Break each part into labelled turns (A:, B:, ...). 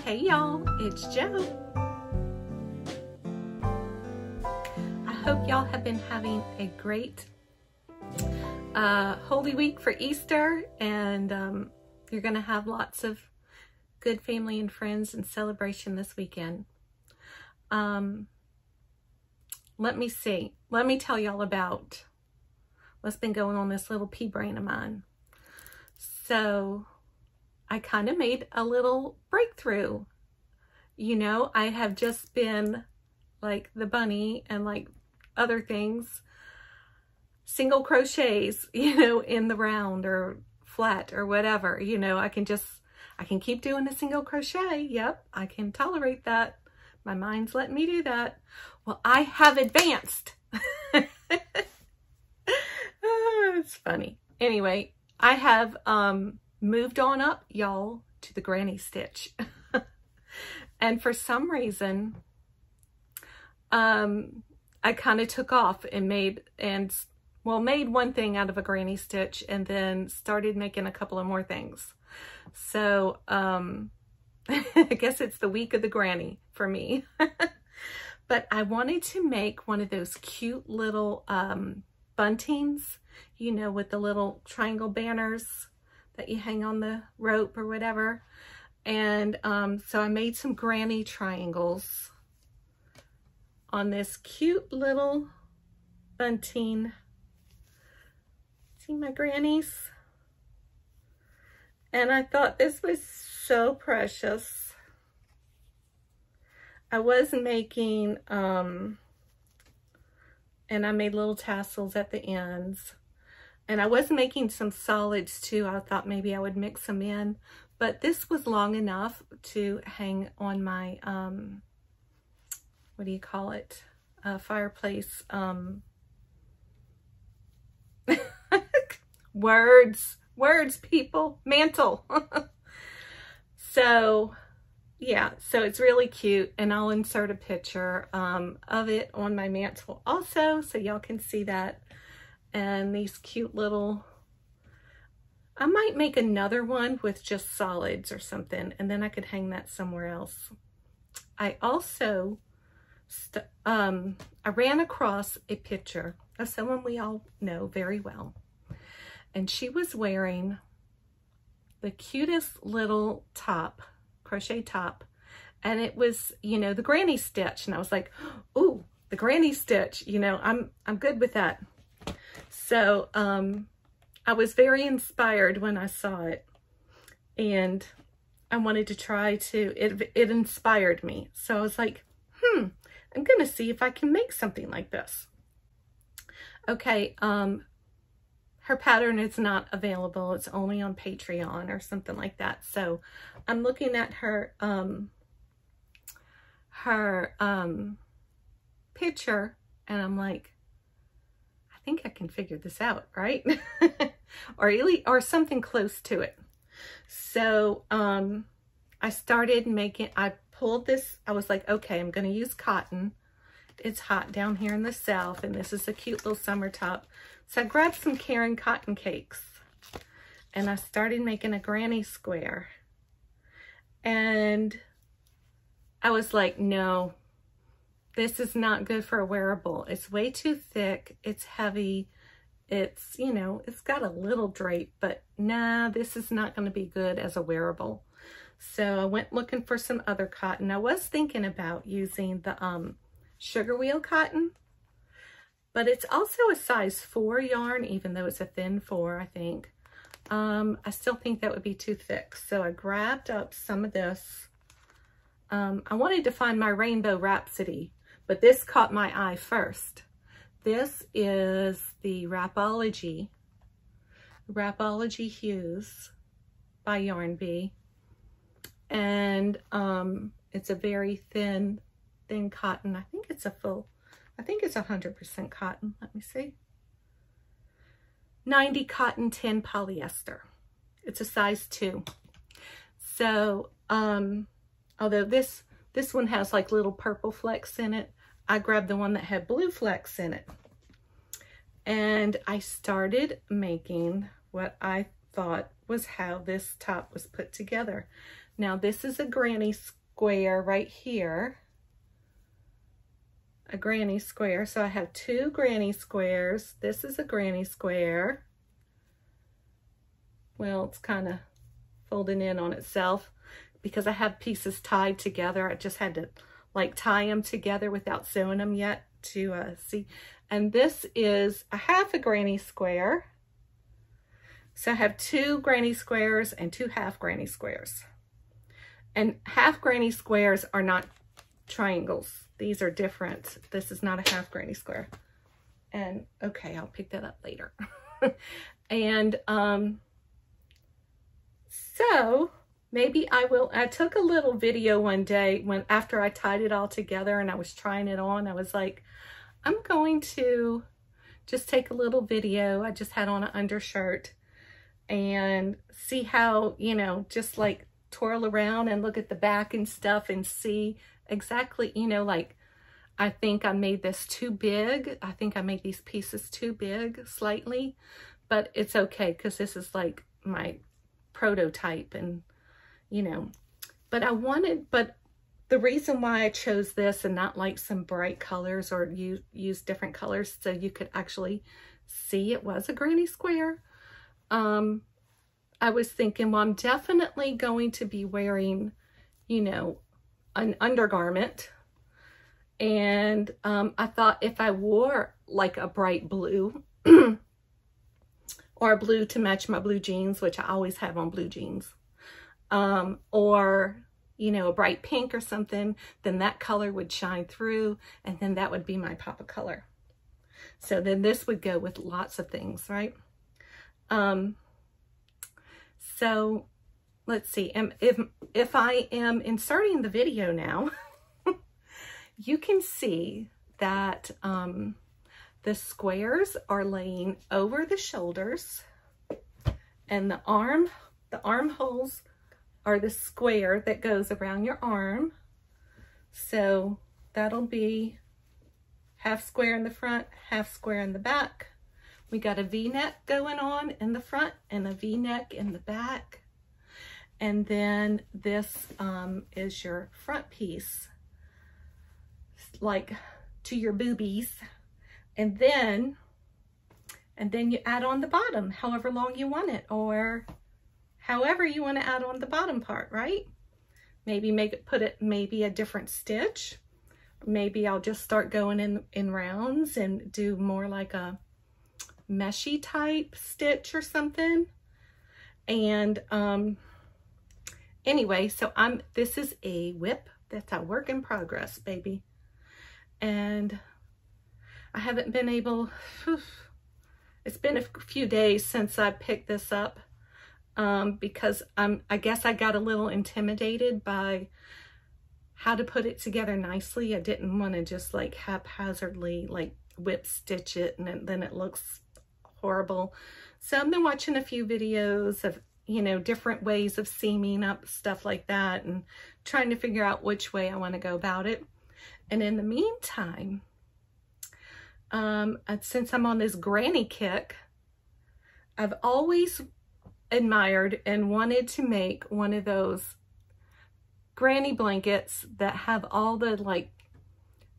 A: Hey y'all, it's Jo. I hope y'all have been having a great Holy Week for Easter, and you're gonna have lots of good family and friends and celebration this weekend. Let me tell y'all about what's been going on this little pea brain of mine. So I kind of made a little breakthrough. You know, I have just been like the bunny and like other things, single crochets, you know, in the round or flat or whatever. You know, I can keep doing a single crochet. Yep, I can tolerate that. My mind's letting me do that. Well, I have advanced. It's funny. Anyway, I have moved on up, y'all, to the granny stitch. And for some reason, I kind of took off and made one thing out of a granny stitch and then started making a couple of more things. So I guess it's the week of the granny for me. But I wanted to make one of those cute little buntings, you know, with the little triangle banners that you hang on the rope or whatever. And so I made some granny triangles on this cute little bunting. See my grannies? And I thought this was so precious. I was making, and I made little tassels at the ends. And I was making some solids too. I thought maybe I would mix them in. But this was long enough to hang on my, what do you call it? Fireplace. Words, people. Mantle. So, yeah. So it's really cute. And I'll insert a picture of it on my mantle also, so y'all can see that. And these cute little, I might make another one with just solids or something, and then I could hang that somewhere else. I also, I ran across a picture of someone we all know very well. And she was wearing the cutest little top, crochet top. And it was, you know, the granny stitch. And I was like, ooh, the granny stitch, you know, I'm good with that. So I was very inspired when I saw it, and I wanted to try to, it inspired me. So I was like, I'm gonna see if I can make something like this. Okay, her pattern is not available. It's only on Patreon or something like that. So I'm looking at her picture, and I'm like, I think I can figure this out, right? or something close to it. So I started making, I pulled this, I was like, okay, I'm gonna use cotton. It's hot down here in the South, and this is a cute little summer top. So I grabbed some Karen cotton cakes, and I started making a granny square. And I was like, no, this is not good for a wearable. It's way too thick. It's heavy. It's, you know, it's got a little drape, but nah, this is not going to be good as a wearable. So I went looking for some other cotton. I was thinking about using the sugar wheel cotton, but it's also a size 4 yarn, even though it's a thin 4, I think. I still think that would be too thick. So I grabbed up some of this. I wanted to find my Rainbow Rhapsody, but this caught my eye first. This is the Wrapology Hues by Yarn Bee. And it's a very thin cotton. I think it's 100% cotton. Let me see. 90 cotton, 10 polyester. It's a size 2. So, although this one has like little purple flecks in it, I grabbed the one that had blue flecks in it. And I started making what I thought was how this top was put together. Now this is a granny square right here, a granny square. So I have 2 granny squares. This is a granny square. Well, it's kind of folding in on itself because I have pieces tied together. I just had to like tie them together without sewing them yet to see. And this is a half a granny square. So I have 2 granny squares and 2 half granny squares. And half granny squares are not triangles. These are different. This is not a half granny square. And okay, I'll pick that up later. And so maybe I took a little video one day after I tied it all together and I was trying it on. I was like, I'm going to just take a little video. I just had on an undershirt and see how, you know, just like twirl around and look at the back and stuff and see exactly, you know, like I think I made this too big. I think I made these pieces too big slightly, but it's okay because this is like my prototype and, you know, but the reason why I chose this and not like some bright colors or use different colors so you could actually see it was a granny square. I was thinking, well, I'm definitely going to be wearing, you know, an undergarment. And I thought if I wore like a bright blue or a blue to match my blue jeans, which I always have on blue jeans, or, you know, a bright pink or something, then that color would shine through and then that would be my pop of color. So then this would go with lots of things, right? So let's see, if I am inserting the video now, you can see that the squares are laying over the shoulders and the armholes are the square that goes around your arm. So that'll be half square in the front, half square in the back. We got a V-neck going on in the front and a V-neck in the back. And then this is your front piece, like to your boobies. And then you add on the bottom, however long you want it, or however you want to add on the bottom part, right? Maybe maybe a different stitch. Maybe I'll just start going in rounds and do more like a meshy type stitch or something. And anyway, so this is a whip. That's a work in progress, baby. And I haven't been able, it's been a few days since I picked this up because I guess I got a little intimidated by how to put it together nicely. I didn't want to just like haphazardly like whip stitch it and then it looks horrible. So I've been watching a few videos of, you know, different ways of seaming up stuff like that and trying to figure out which way I want to go about it. And in the meantime, since I'm on this granny kick, I've always admired and wanted to make one of those granny blankets that have all the like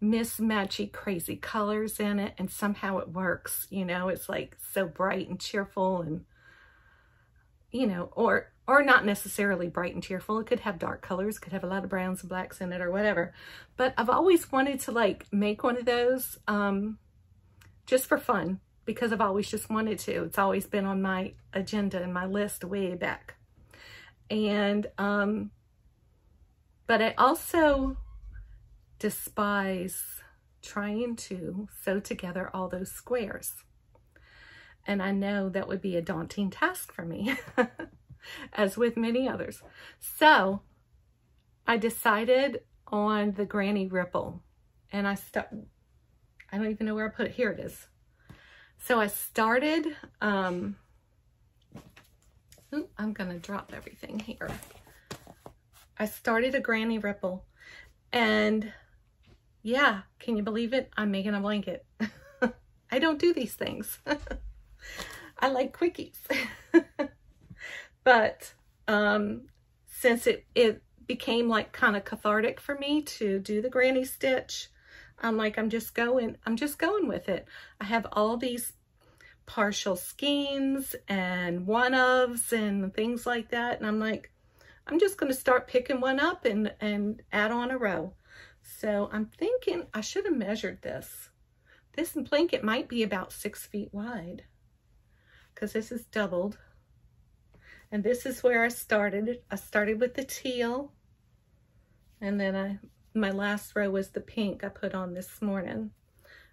A: mismatchy crazy colors in it, and somehow it works, you know. It's like so bright and cheerful, and you know, or not necessarily bright and cheerful. It could have dark colors, could have a lot of browns and blacks in it or whatever. But I've always wanted to like make one of those just for fun, because I've always just wanted to. It's always been on my agenda and my list way back. And but I also despise trying to sew together all those squares. And I know that would be a daunting task for me, as with many others. So I decided on the granny ripple, and I don't even know where I put it. Here it is. So I started, I'm gonna drop everything here. I started a granny ripple, and yeah, can you believe it? I'm making a blanket. I don't do these things. I like quickies. But since became like kind of cathartic for me to do the granny stitch. I'm like, I'm just going with it. I have all these partial skeins and one-ofs and things like that. And I'm like, I'm just going to start picking one up and add on a row. So I'm thinking I should have measured this. This blanket might be about 6 feet wide because this is doubled. And this is where I started. I started with the teal, and then my last row was the pink I put on this morning.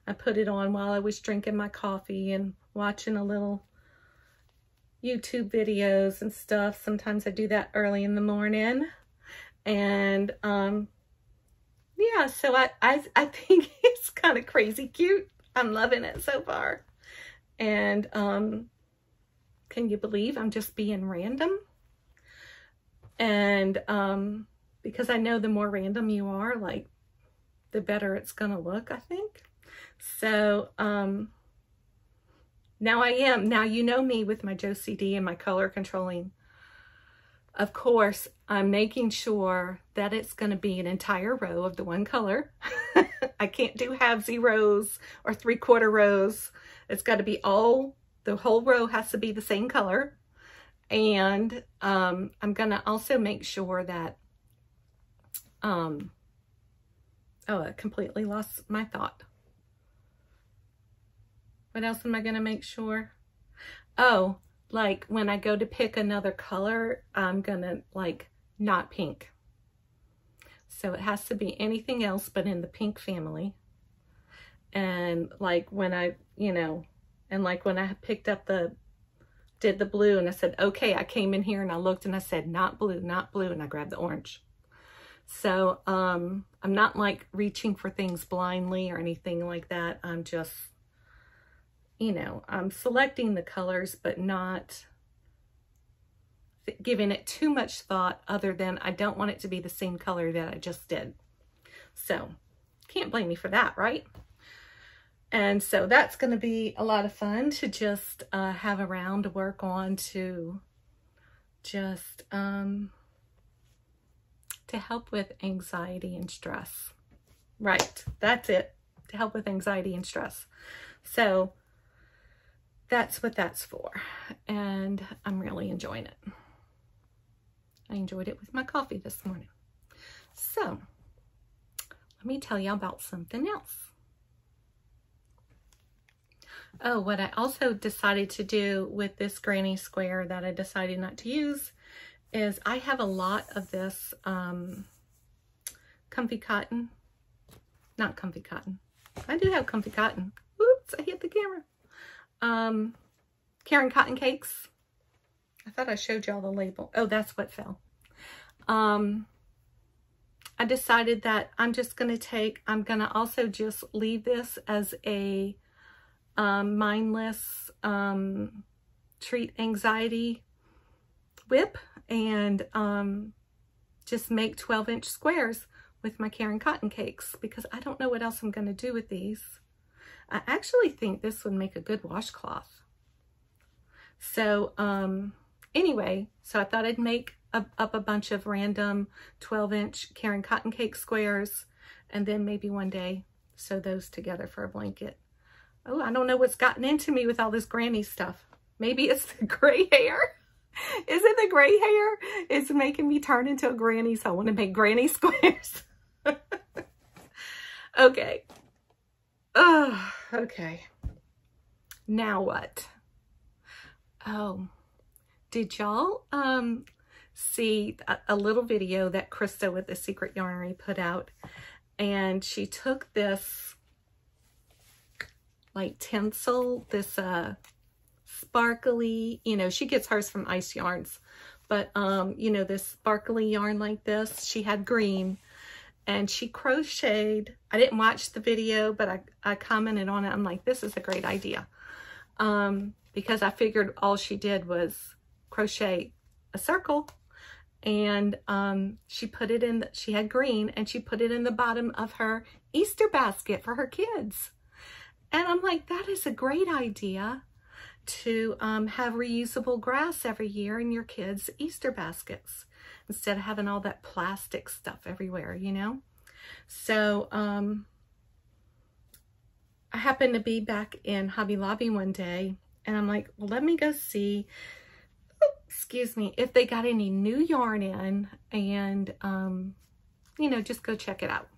A: I put it on while I was drinking my coffee and watching a little YouTube videos and stuff. Sometimes I do that early in the morning. And yeah, so I think it's kind of crazy cute. I'm loving it so far. And can you believe I'm just being random? And because I know the more random you are, like, the better it's gonna look, I think. So now you know me with my JOCD and my color controlling. Of course, I'm making sure that it's gonna be an entire row of the one color. I can't do halvesy rows or 3/4 rows. It's got to be the whole row has to be the same color. And I'm gonna also make sure that, oh, I completely lost my thought. What else am I gonna make sure? Oh, like when I go to pick another color, I'm gonna like not pink. So it has to be anything else but in the pink family. And like when I, and like when I picked up did the blue, and I said, okay, I came in here and I looked and I said, not blue, and I grabbed the orange. So I'm not like reaching for things blindly or anything like that. I'm just, I'm selecting the colors, but not giving it too much thought, other than I don't want it to be the same color that I just did. So can't blame me for that, right? And so that's going to be a lot of fun to just have around to work on, to just to help with anxiety and stress. Right, that's it, to help with anxiety and stress. So that's what that's for, and I'm really enjoying it. I enjoyed it with my coffee this morning. So let me tell you about something else. Oh, what I also decided to do with this granny square that I decided not to use is I have a lot of this comfy cotton. Not comfy cotton. I do have comfy cotton. Oops, I hit the camera. Caring Cotton Cakes. I thought I showed y'all the label. Oh, that's what fell. I decided that I'm gonna also just leave this as a mindless treat anxiety whip, and just make 12-inch squares with my Caring Cotton Cakes, because I don't know what else I'm going to do with these. I actually think this would make a good washcloth. So anyway, so I thought I'd make up a bunch of random 12-inch Caring Cotton Cake squares, and then maybe one day sew those together for a blanket. Oh, I don't know what's gotten into me with all this granny stuff. Maybe it's the gray hair. Is it the gray hair? It's making me turn into a granny, so I want to make granny squares. Okay. Oh, okay. Now what? Oh, did y'all see a little video that Krista with The Secret Yarnery put out? And she took this like tinsel, this sparkly, she gets hers from Ice Yarns, but this sparkly yarn like this, she had green, and she crocheted. I didn't watch the video, but I commented on it. I'm like, this is a great idea, because I figured all she did was crochet a circle, and she put it in, she had green, and she put it in the bottom of her Easter basket for her kids. And I'm like, that is a great idea, to have reusable grass every year in your kids' Easter baskets. instead of having all that plastic stuff everywhere, you know? So I happened to be back in Hobby Lobby one day, and I'm like, well, let me go see, excuse me, if they got any new yarn in, and you know, just go check it out.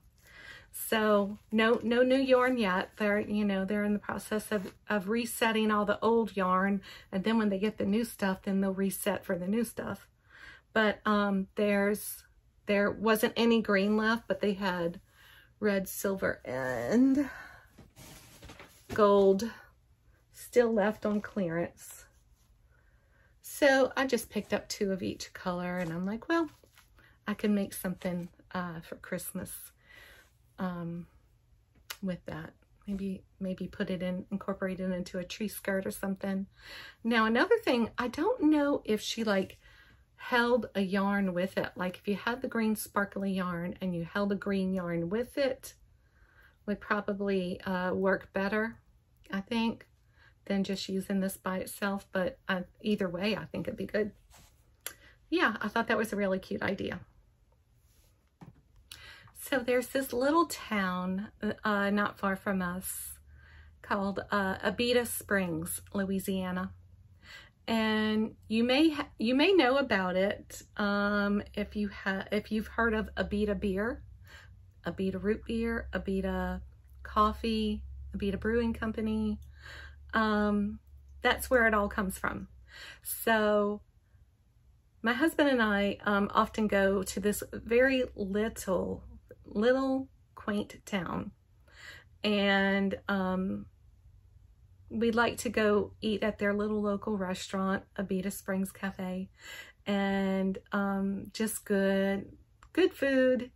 A: So no new yarn yet. They're, you know, they're in the process of resetting all the old yarn, and then when they get the new stuff, then they'll reset for the new stuff. But there wasn't any green left, but they had red, silver, and gold still left on clearance. So I just picked up 2 of each color, and I'm like, well, I can make something for Christmas with that. Maybe put it in, incorporate it into a tree skirt or something. Now, another thing, I don't know if she like held a yarn with it. Like if you had the green sparkly yarn and you held a green yarn with it, would probably work better, I think, than just using this by itself. But either way, I think it'd be good. Yeah, I thought that was a really cute idea. So there's this little town not far from us called Abita Springs, Louisiana. And you may know about it if you've heard of Abita beer, Abita root beer, Abita coffee, Abita Brewing Company. That's where it all comes from. So my husband and I often go to this very little quaint town, and we'd like to go eat at their little local restaurant, Abita Springs Cafe, and just good food,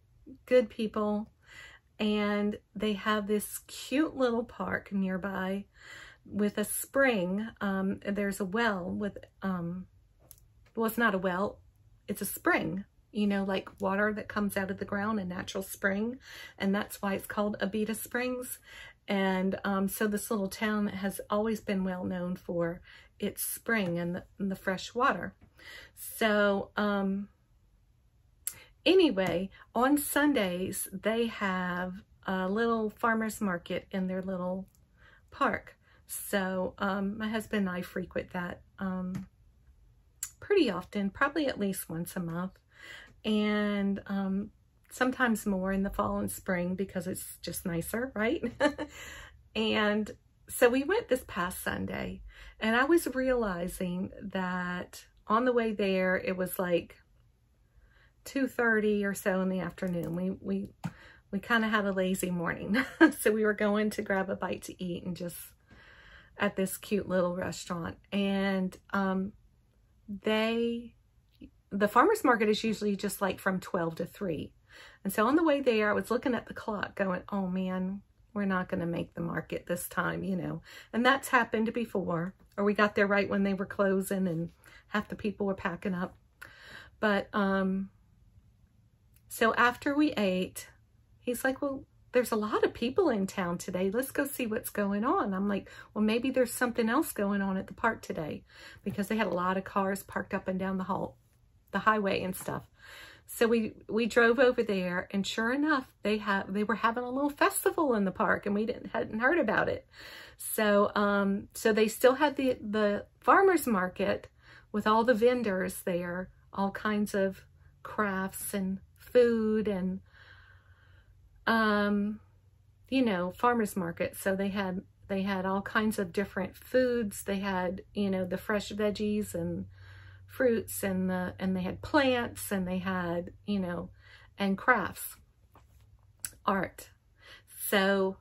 A: good people. And they have this cute little park nearby with a spring. There's a well with, well, it's not a well, it's a spring, you know, like water that comes out of the ground, a natural spring. And that's why it's called Abita Springs. And so this little town has always been well known for its spring and the fresh water. So anyway, on Sundays, they have a little farmer's market in their little park. So my husband and I frequent that pretty often, probably at least once a month. And sometimes more in the fall and spring because it's just nicer, right? And so we went this past Sunday, and I was realizing that on the way there, it was like 2:30 or so in the afternoon. We kind of had a lazy morning. So we were going to grab a bite to eat and just at this cute little restaurant. And the farmer's market is usually just like from 12 to 3. And so on the way there, I was looking at the clock going, oh man, we're not going to make the market this time, you know. And that's happened before, or we got there right when they were closing and half the people were packing up. But so after we ate, he's like, well, there's a lot of people in town today. Let's go see what's going on. I'm like, well, maybe there's something else going on at the park today, because they had a lot of cars parked up and down the highway and stuff. So we drove over there, and sure enough, they were having a little festival in the park, and we hadn't heard about it. So so they still had the farmers market with all the vendors there, all kinds of crafts and food and you know, farmers market. So they had all kinds of different foods. They had, you know, the fresh veggies and fruits, and they had plants, and they had, you know, and crafts, art. So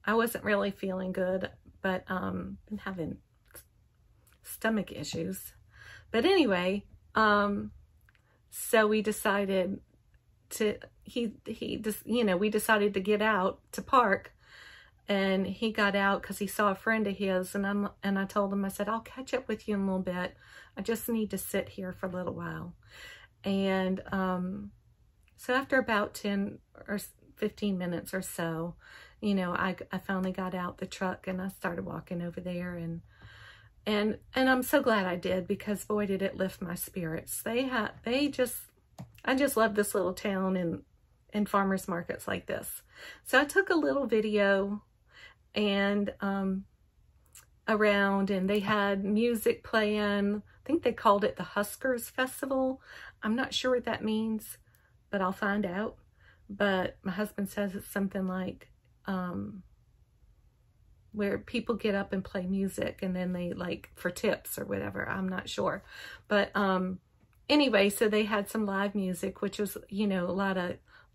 A: I wasn't really feeling good, but been having stomach issues. But anyway, so we decided to, we decided to get out to park. And he got out because he saw a friend of his, and I told him, I said, I'll catch up with you in a little bit. I just need to sit here for a little while. And so after about 10 or 15 minutes or so, you know, I finally got out the truck, and I started walking over there, and And I'm so glad I did, because boy, did it lift my spirits. I just love this little town and farmers markets like this. So I took a little video and around, and they had music playing. I think they called it the Huskers Festival. I'm not sure what that means, but I'll find out. But my husband says it's something like where people get up and play music, and then they, like, for tips or whatever. I'm not sure. But anyway, so they had some live music, which was, you know,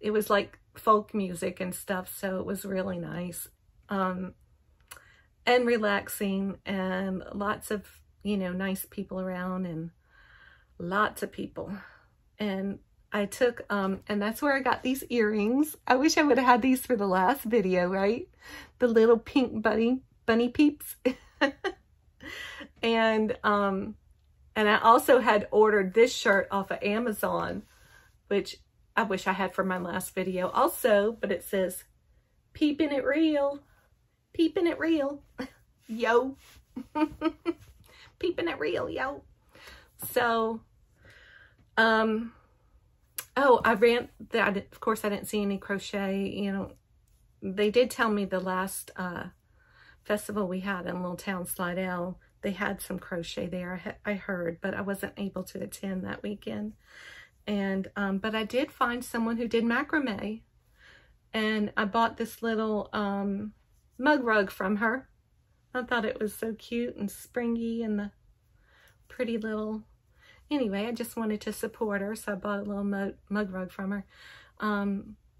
A: it was like folk music and stuff. So it was really nice and relaxing, and lots of, you know, nice people around, and lots of people. And I took, and that's where I got these earrings. I wish I would have had these for the last video, right? The little pink bunny peeps. And I also had ordered this shirt off of Amazon, which I wish I had for my last video also, but it says, "Peeping it real, peeping it real, yo." Peeping it real, yo. So, oh, of course I didn't see any crochet. You know, they did tell me the last festival we had in little town Slidell, they had some crochet there, I heard, but I wasn't able to attend that weekend. And but I did find someone who did macrame, and I bought this little mug rug from her. I thought it was so cute and springy, and the pretty little, anyway, I just wanted to support her, so I bought a little mug rug from her.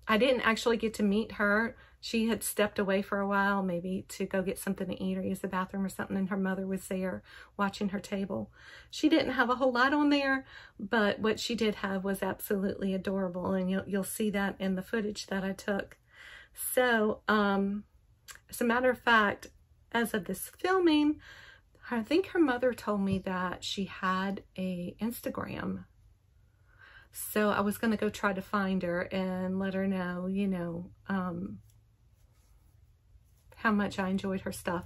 A: I didn't actually get to meet her. She had stepped away for a while, maybe to go get something to eat or use the bathroom or something, and her mother was there watching her table. She didn't have a whole lot on there, but what she did have was absolutely adorable, and you'll see that in the footage that I took. So, as a matter of fact, as of this filming, I think her mother told me that she had a Instagram. So I was going to go try to find her and let her know, you know, how much I enjoyed her stuff.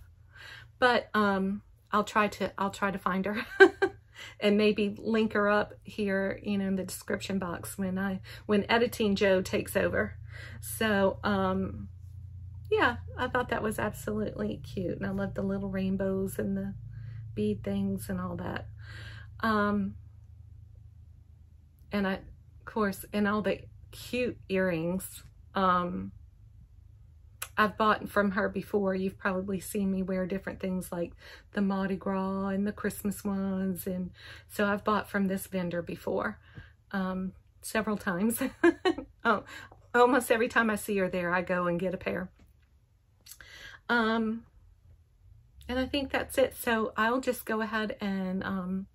A: But I'll try to find her and maybe link her up here, you know, in the description box when Editing Joe takes over. So yeah, I thought that was absolutely cute, and I love the little rainbows and the bead things and all that. And of course, and all the cute earrings I've bought from her before. You've probably seen me wear different things like the Mardi Gras and the Christmas ones, and so I've bought from this vendor before several times. Oh, almost every time I see her there, I go and get a pair. And I think that's it. So I'll just go ahead and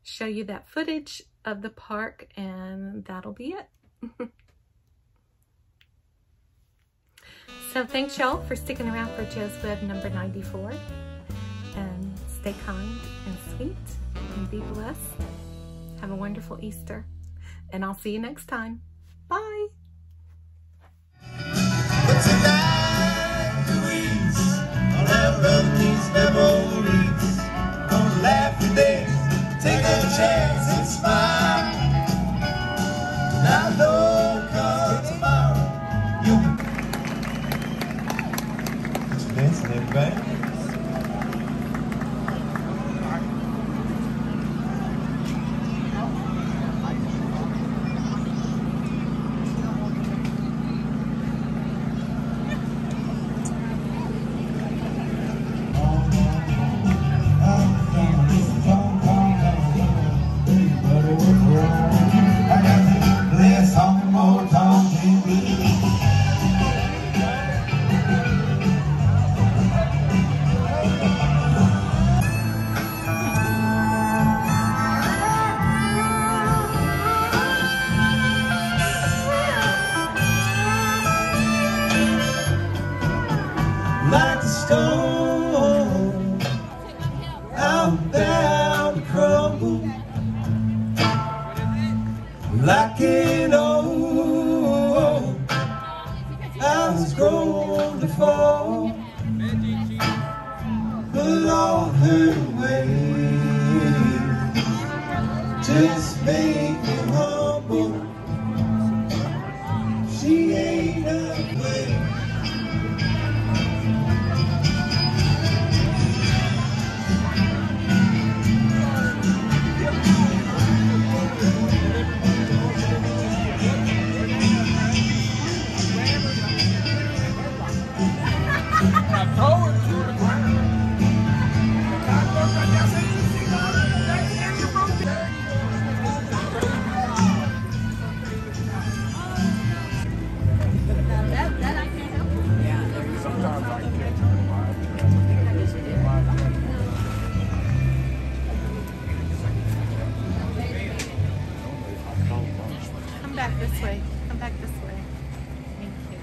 A: show you that footage of the park, and that'll be it. So thanks y'all for sticking around for Joe's Web number 94. And stay kind and sweet and be blessed. Have a wonderful Easter. And I'll see you next time. Bye.
B: Take a chance and smile. Now don't come tomorrow. You dancing, everybody. Like a stone out bound to crumble, like an old house grown to fall. But all her way just make you humble. She ain't a play.
A: Come back this way. Come back this way. Thank you.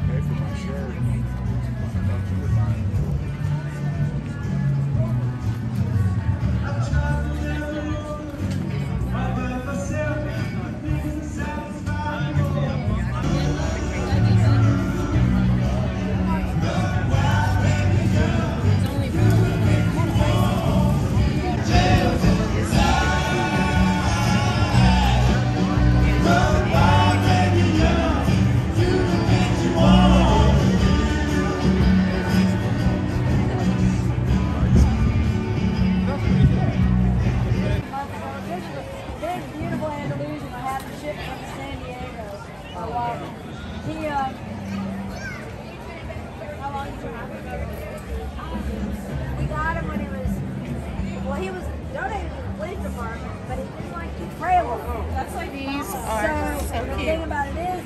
C: Pay for my shirt.
D: He was donated to the police department, but he didn't like the trailer.
A: That's like these are so
D: the
A: cute.
D: thing about it is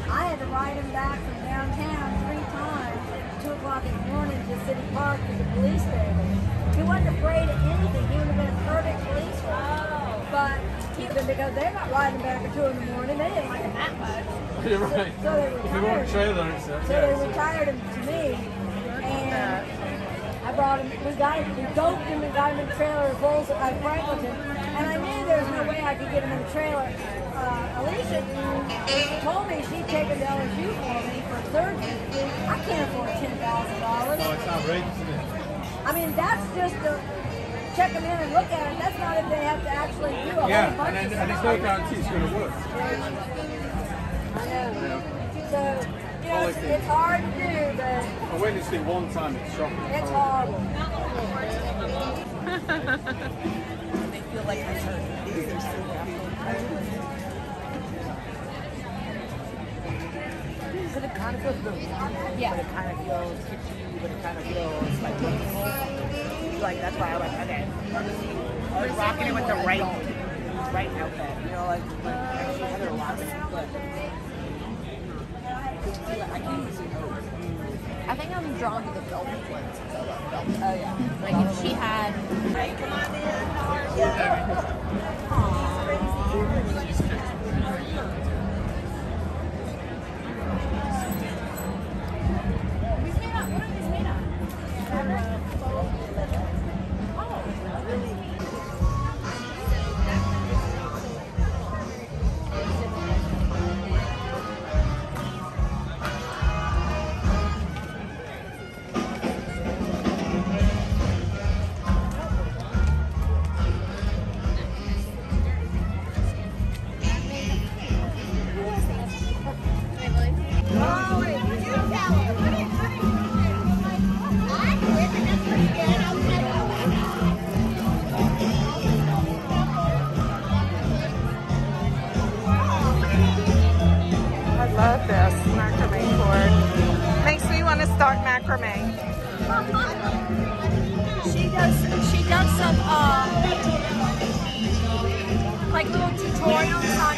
D: I had to ride him back from downtown 3 times at 2 o'clock in the morning to City Park to the police station. He wasn't afraid of anything. He would have been a perfect policeman. But because they're not riding back at 2 in the morning, they didn't like him that much.
C: You're right.
D: So they
C: If you want a
D: retired.
C: trailer, it's
D: So they retired him to me, and I brought him. We doped him and got him in a trailer at Franklinton, and I knew there was no way I could get him in a trailer. Alicia told me she'd take him to LSU for me for surgery. I can't afford $10,000.
C: Oh, it's outrageous, isn't it?
D: I mean, that's just to check them in and look at it. That's not if they have to actually do a
C: Yeah,
D: whole bunch of
C: and
D: stuff.
C: there's no guarantee it's going to work.
D: I know. So, you know, it's hard to do, but
C: I witnessed it one time, it's shocking.
D: it's horrible.
E: They feel like they're hurt. These are so But it kind of feels good. Yeah. But it kind of feels kitschy, but it kind of feels like like that's why I like okay. I was rocking it with the right outfit. You know, like actually had a lot of but I can't even see her.
F: I think I'm drawn to the velvet ones.
E: Oh yeah.
F: Like if she had.
A: Love this macrame cord. Makes me want to start macrame.
F: She does some like little tutorials on